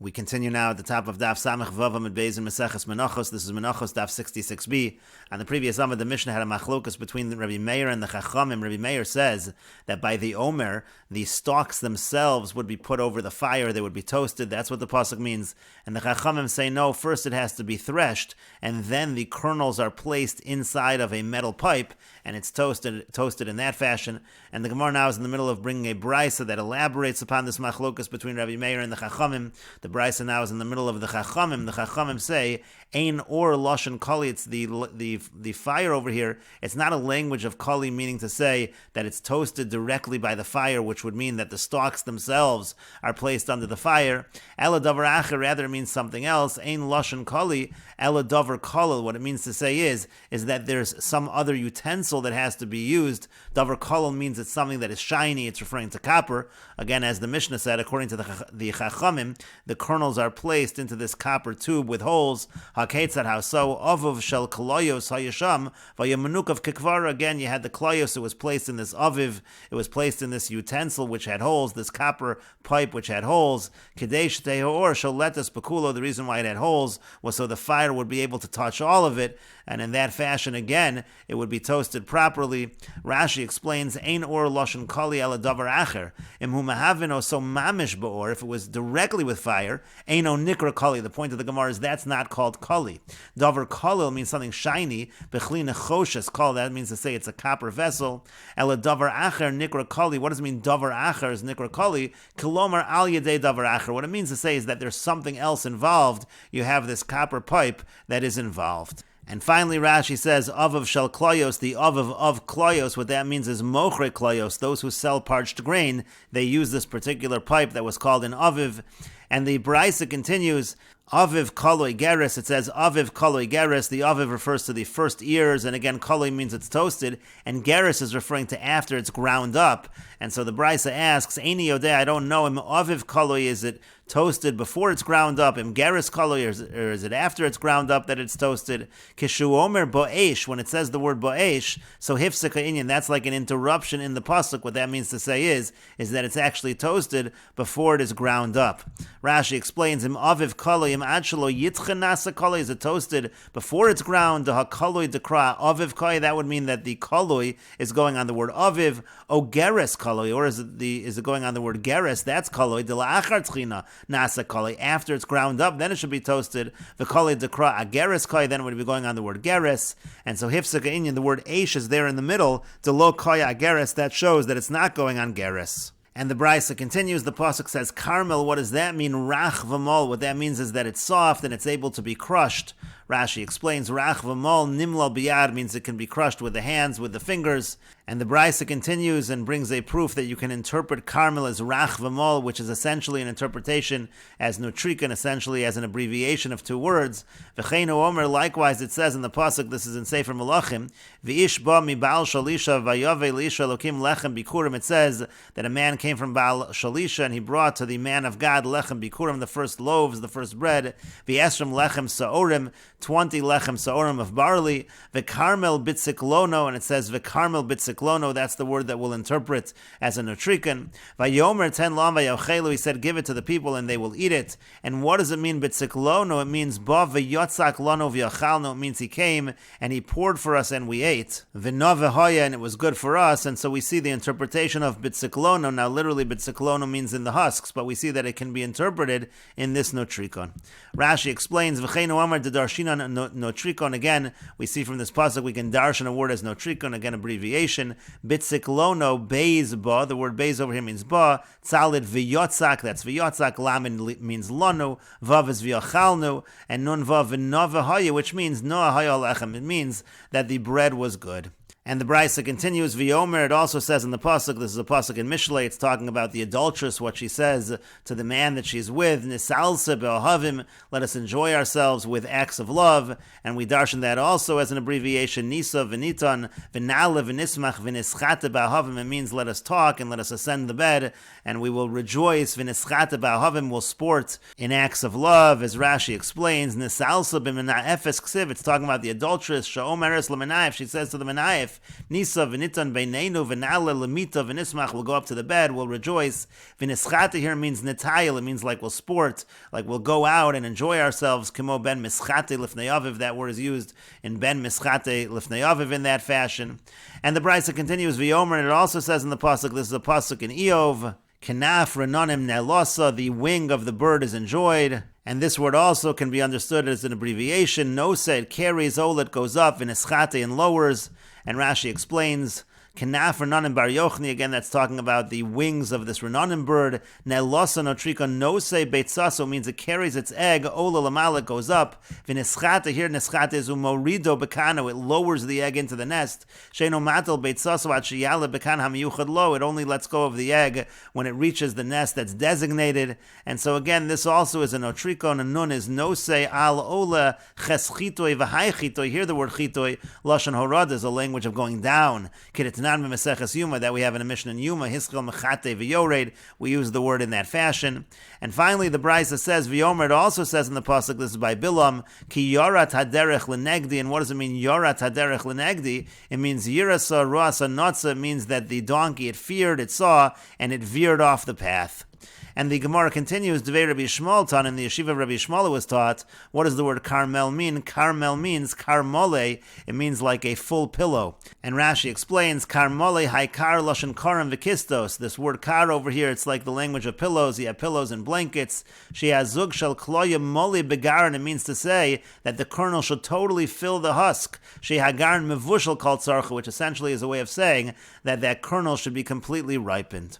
We continue now at the top of Daf Samech Vav Amud Beis in Meseches Menachos. This is Menachos Daf 66b. On the previous Amud, the Mishnah had a machlokas between Rabbi Meir and the Chachamim. Rabbi Meir says that by the Omer, the stalks themselves would be put over the fire, they would be toasted. That's what the pasuk means. And the Chachamim say no, first it has to be threshed, and then the kernels are placed inside of a metal pipe, and it's toasted in that fashion. And the Gemara now is in the middle of bringing a brisa that elaborates upon this machlokas between Rabbi Meir and the Chachamim. The brisa now is in the middle of the Chachamim. The Chachamim say, Ein or Lashon Kali, it's the fire over here. It's not a language of Kali, meaning to say that it's toasted directly by the fire, which would mean that the stalks themselves are placed under the fire. Ela davar acher, rather it means something else. Ein Lashon Kali, Ela davar kolel. What it means to say is that there's some other utensil that has to be used. Davar kolel means it's something that is shiny. It's referring to copper. Again, as the Mishnah said, according to the Chachamim, the kernels are placed into this copper tube with holes. Haketzad, how so? Aviv shel kloyos hayasham vayamanuk kikvara. Again, you had the kloyos. It was placed in this aviv. It was placed in this utensil which had holes. This copper pipe which had holes. Kadesh teor sholetas bekulo. The reason why it had holes was so the fire would be able to touch all of it, and in that fashion, again, it would be toasted properly. Rashi explains, Ein or lashon kali ala davar acher imhu mahavin so mamish ba'or. If it was directly with fire, Eino nikra kali. The point of the Gemara is that's not called kali. Davar kalil means something shiny. Bechli nechoshes kal. That means to say it's a copper vessel. Ela davar acher nikra kali. What does it mean? Davar acher is nikra kali. Kilomar al yedei davar acher. What it means to say is that there's something else involved. You have this copper pipe that is involved. And finally, Rashi says, Avav shel kloyos, the Avav of kloyos, what that means is mochre kloyos, those who sell parched grain, they use this particular pipe that was called an Aviv. And the Braisa continues, Aviv kaloi geres, it says Aviv kaloi geres, the Aviv refers to the first ears, and again, kaloi means it's toasted, and geres is referring to after it's ground up. And so the Braisa asks, Eini yodeh, I don't know, Aviv kaloi, is it toasted before it's ground up? Im geres kaloi, or is it after it's ground up that it's toasted? Kishu omer bo'esh, when it says the word bo'esh, so hifsika inyan, that's like an interruption in the pasuk. What that means to say is that it's actually toasted before it is ground up. Rashi explains, Im aviv kaloi, im ad shelo yitchen nasa kaloi, is it toasted before it's ground? Ha kaloi dekra aviv kaloi, that would mean that the kaloi is going on the word aviv. O geres kaloi, or is it going on the word geres? That's kaloi. De la'achar tchina nasa kaloi, after it's ground up, then it should be toasted. The kaloi dekra ageres kaloi, then it would be going on the word geres. And so hifsika inyan, the word eish is there in the middle. De lo kaloi ageres, that shows that it's not going on geres. And the Brisa continues, the pasuk says, Carmel, what does that mean? Rach v'mol, what that means is that it's soft and it's able to be crushed. Rashi explains, Rach v'mol nimlal biyad means it can be crushed with the hands, with the fingers. And the Brisa continues and brings a proof that you can interpret Carmel as Rach v'mol, which is essentially an interpretation as nutrikan, essentially as an abbreviation of two words. V'cheinu omer, likewise it says in the pasuk, this is in Sefer Melachim, V'ish ba mi Baal Shalisha v'yave l'isha lokim lechem bikurim. It says that a man came from Baal Shalisha and he brought to the man of God lechem bikurim, the first loaves, the first bread. V'esrim lechem sa'orim, 20 lechem sa'orim of barley. V'karmel bitziklono, and it says v'karmel bitziklono, that's the word that we'll interpret as a nutrikan. V'yomer ten lam v'yochelu, he said, give it to the people and they will eat it. And what does it mean bitziklono? It means ba v'yotzak lono v'yochalno, it means he came and he poured for us and we ate. V'no v'hoya, and it was good for us. And so we see the interpretation of bitziklono. Now literally bitziklono means in the husks, but we see that it can be interpreted in this notrikon. Rashi explains, v'cheinu amar de darshinan notrikon. Again, we see from this pasuk we can darshan a word as notrikon, again abbreviation. Bitziklono, beis ba, the word beis over here means ba. Tzalid v'yotzak, that's v'yotzak. Lamin means lanu. Vav is v'yochalnu. And nun vav v'no v'hoya, which means no haya lechem. It means that the bread was good. And the Brisa continues, V'yomer, it also says in the pasuk, this is a pasuk in Mishlei, it's talking about the adulteress, what she says to the man that she's with, Nisalsa be'ohavim, let us enjoy ourselves with acts of love, and we darshan that also as an abbreviation, Nisa v'nitan, v'nale v'nismach v'nischata be'ohavim, it means let us talk and let us ascend the bed, and we will rejoice, v'nischata be'ohavim, will sport in acts of love, as Rashi explains, Nisalsa b'mena'efes ksiv, it's talking about the adulteress, Sha'omeres l'mena'ef, she says to the mena'ef, Nisa v'nitan beinenu v'nala lemita v'nismach, we'll go up to the bed, we'll rejoice. V'nischata here means netayel, it means like we'll sport, like we'll go out and enjoy ourselves. Kimo ben mischate lifnei aviv, that word is used in ben mischate lifnei aviv in that fashion. And the Brisa continues, v'yomer, and it also says in the pasuk, this is a pasuk in Eov, Kenaf renanim nelosa, the wing of the bird is enjoyed. And this word also can be understood as an abbreviation. Nosa, it carries, olet goes up, v'neschate, and lowers. And Rashi explains, Kenaf renanim bar yochni, again that's talking about the wings of this renanim bird. Nelosa notrika nose beitzaso means it carries its egg, ola lamala goes up. V'neschate, here neschate is umorido bekano, it lowers the egg into the nest. Sheino matel beitzaso at sheyala bekan hamiyuchad lo, it only lets go of the egg when it reaches the nest that's designated. And so again, this also is a notriko, and a nun is nose al ola ches chitoi v'hai chitoi. Here the word chitoi, lashon horad, is a language of going down. Meseches Yuma, that we have in a Mishnah in Yuma, Hiskel Mechate V'Yored, we use the word in that fashion. And finally, the Brisa says, V'Yomer, it also says in the pasuk, this is by Bilam, Ki Yorat Haderech L'Negdi, and what does it mean, Yorat Haderech L'Negdi? It means Yirasa Ruasa Notza, it means that the donkey, it feared, it saw, and it veered off the path. And the Gemara continues, Devei Rabbi Shmuel taught, in the yeshiva of Rabbi Shmuel was taught, what does the word Carmel mean? Carmel means Karmole, it means like a full pillow. And Rashi explains, Karmole haikar loshen karam v'kistos. This word kar over here, it's like the language of pillows. You have pillows and blankets. She has zug shel kloya moli begaran, it means to say that the kernel should totally fill the husk. She hagaran mevushel kol tzarcha, which essentially is a way of saying that that kernel should be completely ripened.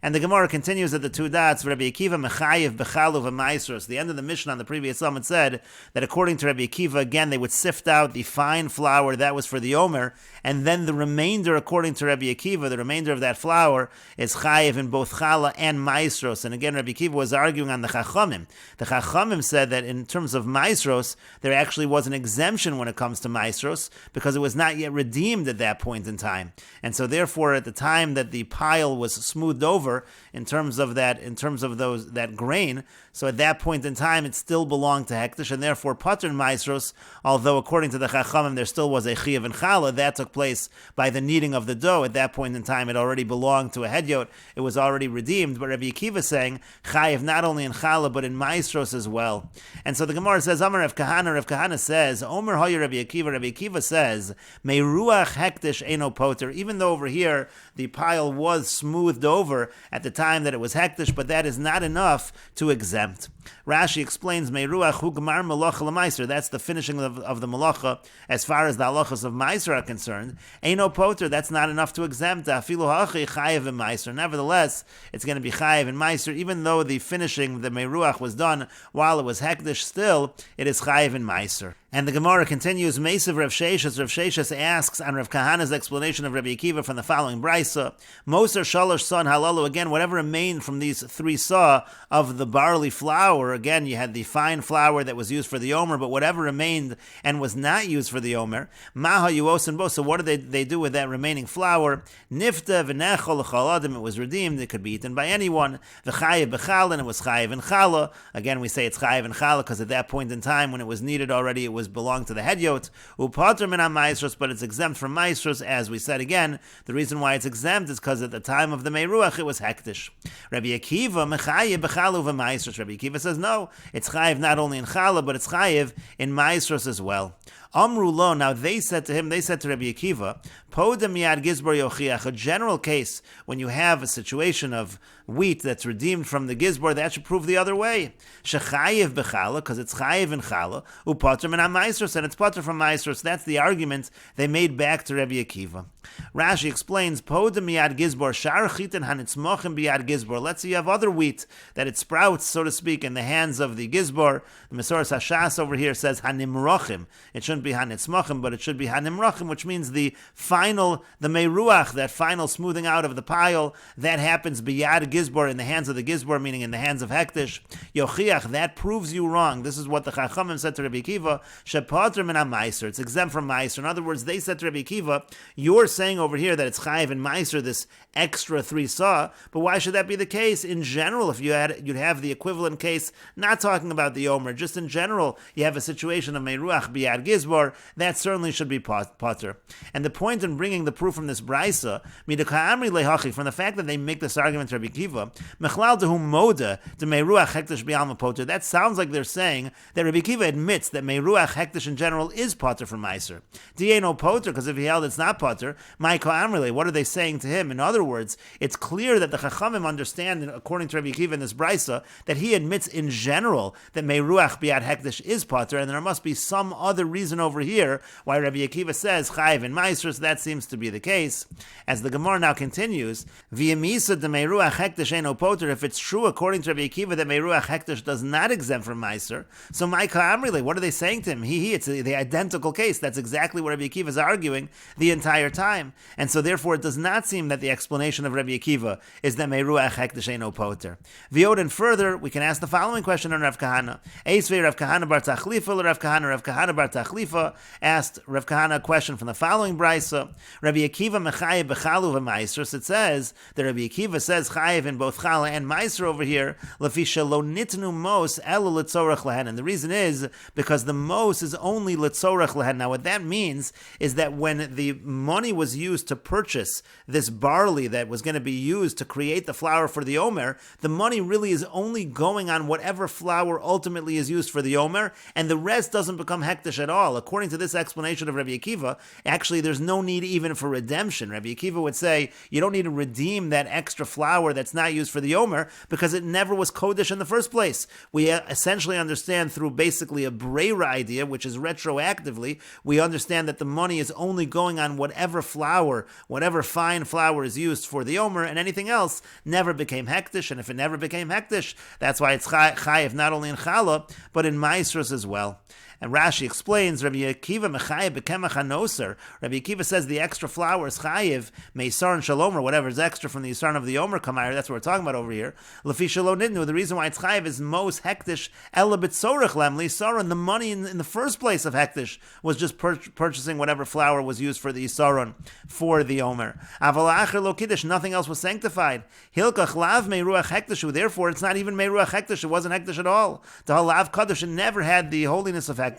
And the Gemara continues at the two dots, Rabbi Akiva mechayev bechalu v'maisros. The end of the Mishnah on the previous summit said that according to Rabbi Akiva, again, they would sift out the fine flour that was for the omer, and then the remainder, according to Rabbi Akiva, the remainder of that flour is chayev in both chala and maisros. And again, Rabbi Akiva was arguing on the Chachamim. The Chachamim said that in terms of maisros, there actually was an exemption when it comes to maisros, because it was not yet redeemed at that point in time. And so therefore, at the time that the pile was smoothed over, in terms of that grain, so at that point in time it still belonged to hektish, and therefore patern maisros, although according to the Chachamim there still was a chiyav and chala, that took place by the kneading of the dough. At that point in time it already belonged to a hedyot, it was already redeemed. But Rabbi Akiva is saying chayiv not only in chala but in maisros as well. And so the Gemara says, Amar Rav Kahana says, Omer hoya Rabbi Akiva says, Meiruach hektish eno poter, even though over here the pile was smoothed over at the time that it was hektish, but that is not enough to exempt. Rashi explains, Meiruach hu gemar malacha l'maiser, that's the finishing of the malacha as far as the halachas of maiser are concerned. Eino poter, that's not enough to exempt. Afilu hachi chayev in maiser. Nevertheless, it's going to be chayev in maiser, even though the finishing, the Meiruach, was done while it was hektish, still it is chayev in maiser. And the Gemara continues, Meisiv Rav Sheshas asks on Rav Kahana's explanation of Rabbi Akiva from the following Brisa, Moser Shalosh Son Halalu, again, whatever remained from these three saw of the barley flour, again, you had the fine flour that was used for the omer, but whatever remained and was not used for the omer, Maha Yuosin Bo, so what did they do with that remaining flour? Nifta v'nechol l'chaladim, it was redeemed, it could be eaten by anyone, v'chayev b'chal, and it was chayev in chala. Again, we say it's chayev in chala because at that point in time when it was needed already, it was belonged to the hedyot. Upater min ha-maisros, but it's exempt from maisros, as we said again. The reason why it's exempt is because at the time of the Meiruach it was hektish. Rabbi Akiva mechayev b'chalu v'maisros. Rabbi Akiva says no, it's chayev not only in chala, but it's chayev in maisros as well. Amru lo, now they said to Rabbi Akiva, Poda miyad gizbar yochiach, a general case, when you have a situation of wheat that's redeemed from the gizbar, that should prove the other way. Shechayev b'chala, because it's chayev in chala, upater min ha-maisros, and it's pater from maisros. That's the argument they made back to Rabbi Akiva. Rashi explains, Poda miyad gizbar, shar chitin hanitzmochim biyad gizbar. Let's say you have other wheat, that it sprouts, so to speak, in the hands of the gizbar. The Mesoras Hashas over here says hanimrochim. It shouldn't be hanitzmochim, but it should be hanimrochim, which means the meiruach, that final smoothing out of the pile, that happens biyad gizbar, Gizbor, in the hands of the Gizbor, meaning in the hands of Hektish. Yochiach, that proves you wrong. This is what the Chachamim said to Rabbi Akiva. Shepater min ha-meiser, it's exempt from Meiser. In other words, they said to Rabbi Akiva, you're saying over here that it's Chayiv and Meiser, this extra 3 saw, but why should that be the case? In general, if you'd have the equivalent case, not talking about the Omer, just in general, you have a situation of Meiruach Biad Gizbor, that certainly should be Potter. And the point in bringing the proof from this Braisa, from the fact that they make this argument to Rabbi Akiva, Mechlal dehu moda de Meiruach Hektish Bialma Potter, that sounds like they're saying that Rabbi Akiva admits that Meiruach Hektish in general is Potter from Meiser. Dieno Potter, because if he held it's not Potter, Maiko Amrile, what are they saying to him? In other words, it's clear that the Chachamim understand, according to Rabbi Akiva in this Braisa, that he admits in general that Meiruach Biad Hektish is Potter, and there must be some other reason over here why Rabbi Akiva says Chayiv and Meiser, so that seems to be the case. As the Gemara now continues, V'yemisa de Meiruach Hektish eno Potter, if it's true according to Rabbi Akiva that Meiruach Hektish does not exempt from Meiser, so Maika Amrile, what are they saying to him? It's the identical case. That's exactly what Rabbi Akiva is arguing the entire time. And so therefore it does not seem that the explanation of Rabbi Akiva is that Meiruach Hektish eno Potter. V'yod, and further, we can ask the following question on Rav Kahana. Eisvei Rav Kahana bar Tachlifa, Rav Kahana bar Tachlifa asked Rav Kahana a question from the following brisa. Rabbi Akiva mechayev b'chalu v'meiser. So it says that Rabbi Akiva says chayev in both chala and meiser over here. Lefi shelo nitnu mos elo litzorach lehen. And the reason is because the mos is only litzorach lehen. Now what that means is that when the money was used to purchase this barley that was going to be used to create the flour for the omer, the money really is only going on whatever flour ultimately is used for the omer, and the rest doesn't become hektish at all. According to this explanation of Rabbi Akiva, actually there's no need even for redemption. Rabbi Akiva would say you don't need to redeem that extra flour that's not used for the omer because it never was kodesh in the first place. We essentially understand through basically a breira idea, which is retroactively, we understand that the money is only going on whatever flour, whatever fine flour is used for the omer, and anything else never became hektish. And if it never became hektish, that's why it's chayiv not only in challah but in maasros as well. And Rashi explains, Rabbi Akiva mechayev b'kemach hanoser. Rabbi Akiva says the extra flour is chayev, meisar and shalom, or whatever is extra from the yisar of the omer kamayr. That's what we're talking about over here. Lefi shalom nidnu. The reason why it's chayev is mos hektish ela b'tzorach lem lisaron. The money in the first place of hektish was just purchasing whatever flour was used for the yisaron for the omer. Aval acher lo kiddush. Nothing else was sanctified. Hilkach lav meiruach hektishu. Therefore, it's not even meiruach hektish. It wasn't hektish at all. The halav kaddish, it never had the holiness of hektish.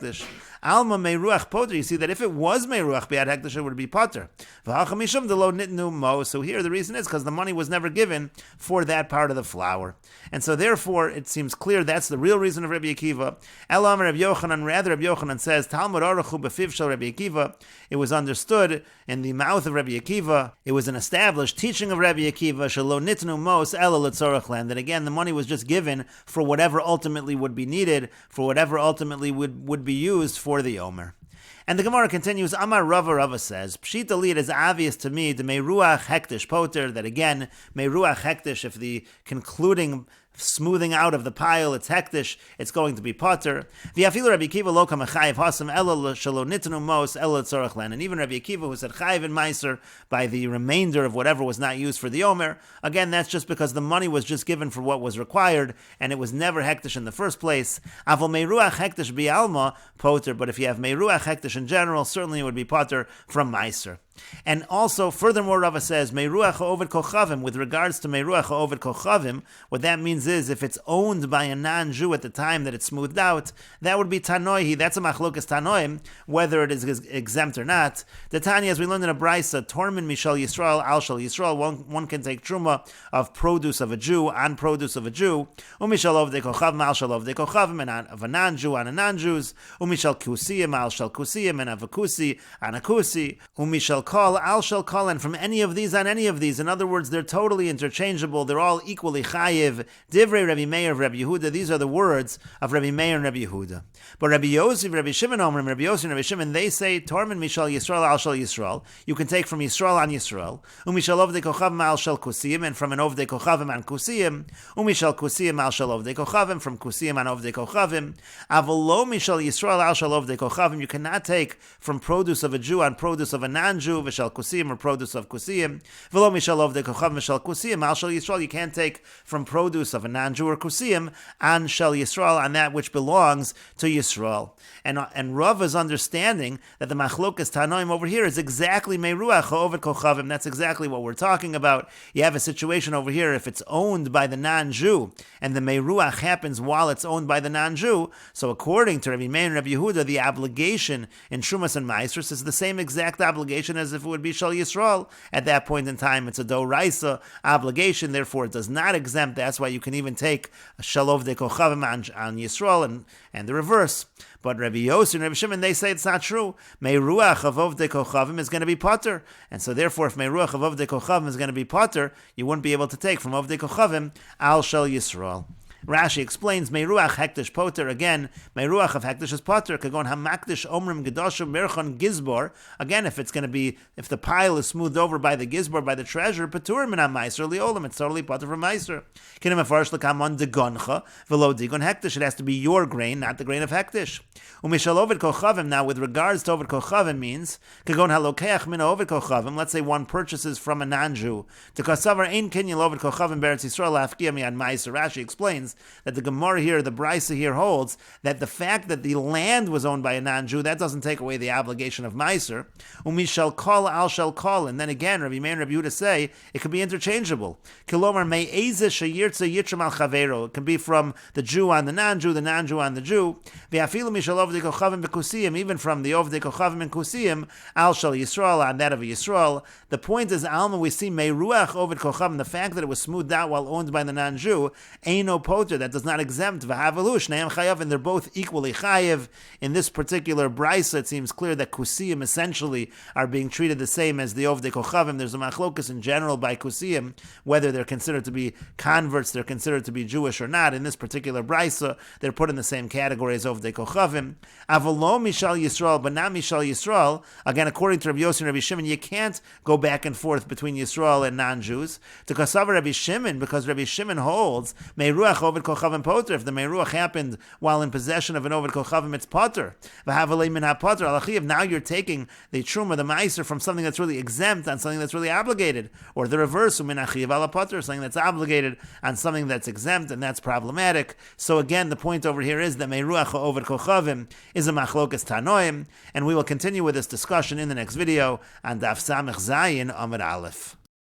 Alma meiruach poter. You see that if it was meiruach biad hektish, it would be poter. V'hachamishum delo nitnu mo. So here the reason is because the money was never given for that part of the flour, and so therefore it seems clear that's the real reason of Rabbi Akiva. Elam Rabbi Yochanan. Rather, Rabbi Yochanan says Talmud arachu b'fiv shel Rabbi Akiva. It was understood in the mouth of Rabbi Akiva. It was an established teaching of Rabbi Akiva. Shelo nitnu mos ela letzorach land. That again, the money was just given for whatever ultimately would be needed, for whatever ultimately would be used for the omer. And the Gemara continues, Amar Rava says, Pshita li, it is obvious to me, the Meiruach Hektish Poter, that again, Meiruach Hektish, if the concluding smoothing out of the pile, it's hektish, it's going to be potter. V'afilu Rabbi Akiva lo kamachayiv hasam ela shelo nitnu mos ela tzorach len. And even Rabbi Akiva, who said chayiv and meiser by the remainder of whatever was not used for the omer, again, that's just because the money was just given for what was required, and it was never hektish in the first place. Avol meiruach hektish bialma potter, but if you have meiruach hektish in general, certainly it would be potter from meiser. And also, furthermore, Rava says, Meiruach ha'ovid kochavim, with regards to Meiruach ha'ovid kochavim, what that means is, if it's owned by a non-Jew at the time that it's smoothed out, that would be tanoihi. That's a machlokas tanoim, whether it is exempt or not. The Tanya, as we learned in a brisa, Tormin mishal Yisrael, al shal Yisrael, one can take truma of produce of a Jew, on produce of a Jew, umishal ovdei kochavim, al shal ovdei kochavim, and of a non-Jew, on a non-Jews, umishal kusiyim, al shal kusiyim, and of a kusi, on a kusi, umishal call, al shall call, and from any of these on any of these. In other words, they're totally interchangeable. They're all equally chayiv. Divrei Rabbi Meir of Rabbi Yehuda. These are the words of Rabbi Meir and Rabbi Yehuda. But Rabbi Yosef, Rabbi Shimon, Rabbi Yosef and Rabbi Shimon, they say, Tormin mishal Yisrael al shal Yisrael. You can take from Yisrael on Yisrael. Umishal ovdei kochavim al shal kusiyim, and from an ovdei kochavim on kusiyim. Umishal kusiyim al shal ovdei kochavim, from kusiyim on ovdei kochavim. Avolo mishal Yisrael al shal ovdei kochavim. You cannot take from produce of a Jew on produce of a non-Jew. non-Jew, v'shal kusiyim, or produce of kusiyim. V'lo mishal ovdei kochavim v'shal kusiyim, al shel Yisrael. You can't take from produce of a non-Jew or kusiyim an shel Yisrael, on that which belongs to Yisrael. And Rava's understanding that the machlokas tanoim over here is exactly meiruach ha'oved kochavim. That's exactly what we're talking about. You have a situation over here, if it's owned by the non-Jew, and the meiruach happens while it's owned by the non-Jew, so according to Rabbi Meir and Rabbi Yehuda, the obligation in Shumas and Maasros is the same exact obligation as if it would be Shal Yisrael. At that point in time, it's a Doraisa obligation, therefore it does not exempt. That's why you can even take a Shal Ovdei Kochavim on Yisrael and the reverse. But Rabbi Yossi and Rabbi Shimon, they say it's not true. Meiruach of Ovdei Kochavim is going to be potter. And so therefore, if Meiruach of Ovdei Kochavim is going to be potter, you wouldn't be able to take from Ovdei Kochavim al Shel Yisrael. Rashi explains, Meiruach hektish poter. Again, Meiruach of hektish is poter. Kagon hamakdish omrim gedoshim merchon gizbor. Again, if the pile is smoothed over by the gizbor, by the treasure, patur min ha-meiser liolam. It's totally poter from meiser. Kinim afarish l'kamon degoncha v'lo digon hektish. It has to be your grain, not the grain of hektish. Umishal ovid kochavim. Now, with regards to ovid kochavim, means kagon halokeach min ovid kochavim. Let's say one purchases from a non-Jew. To kasavar ein kinyan ovid kochavim beretz Yisrael afkia mi an meiser. Rashi explains that the Gemara here, the Brisa here holds that the fact that the land was owned by a non-Jew, that doesn't take away the obligation of Meiser. Umi shall call, al shall call. And then again, Rabbi Meir and Rabbi Yehuda say it could be interchangeable. Kilomar me'eze sheyirtze yitram al chavero. It can be from the Jew on the non-Jew on the Jew. Ve'afilu mishal ovdei kochavim bekusiyim, even from the ovdei kochavim and kusiyim, al shal Yisrael, on that of Yisrael. The point is, Alma, we see meiruach oved kochavim, the fact that it was smoothed out while owned by the non-Jew, eino poter, that does not exempt v'havalu shneim chayav, and they're both equally chayav. In this particular brisa, it seems clear that kusiyim essentially are being treated the same as the ovdei kochavim. There's a machlokus in general by kusiyim whether they're considered to be converts, they're considered to be Jewish or not. In this particular brisa, they're put in the same category as ovdei kochavim. Avalo mishal Yisrael, but not mishal Yisrael. Again, according to Rabbi Yossi and Rabbi Shimon, you can't go back and forth between Yisrael and non-Jews. To kasavar Rabbi Shimon, because Rabbi Shimon holds meiruach oved kochavim poter. If the meiruach happened while in possession of an oved kochavim, it's poter. V'havalei min ha-poter alachiv. Now you're taking the truma, the meiser, from something that's really exempt on something that's really obligated, or the reverse, min achiv ala poter, something that's obligated on something that's exempt, and that's problematic. So again, the point over here is that meiruach oved kochavim is a machlokas tanoim, and we will continue with this discussion in the next video on Daf Samech Zayin Amud Aleph.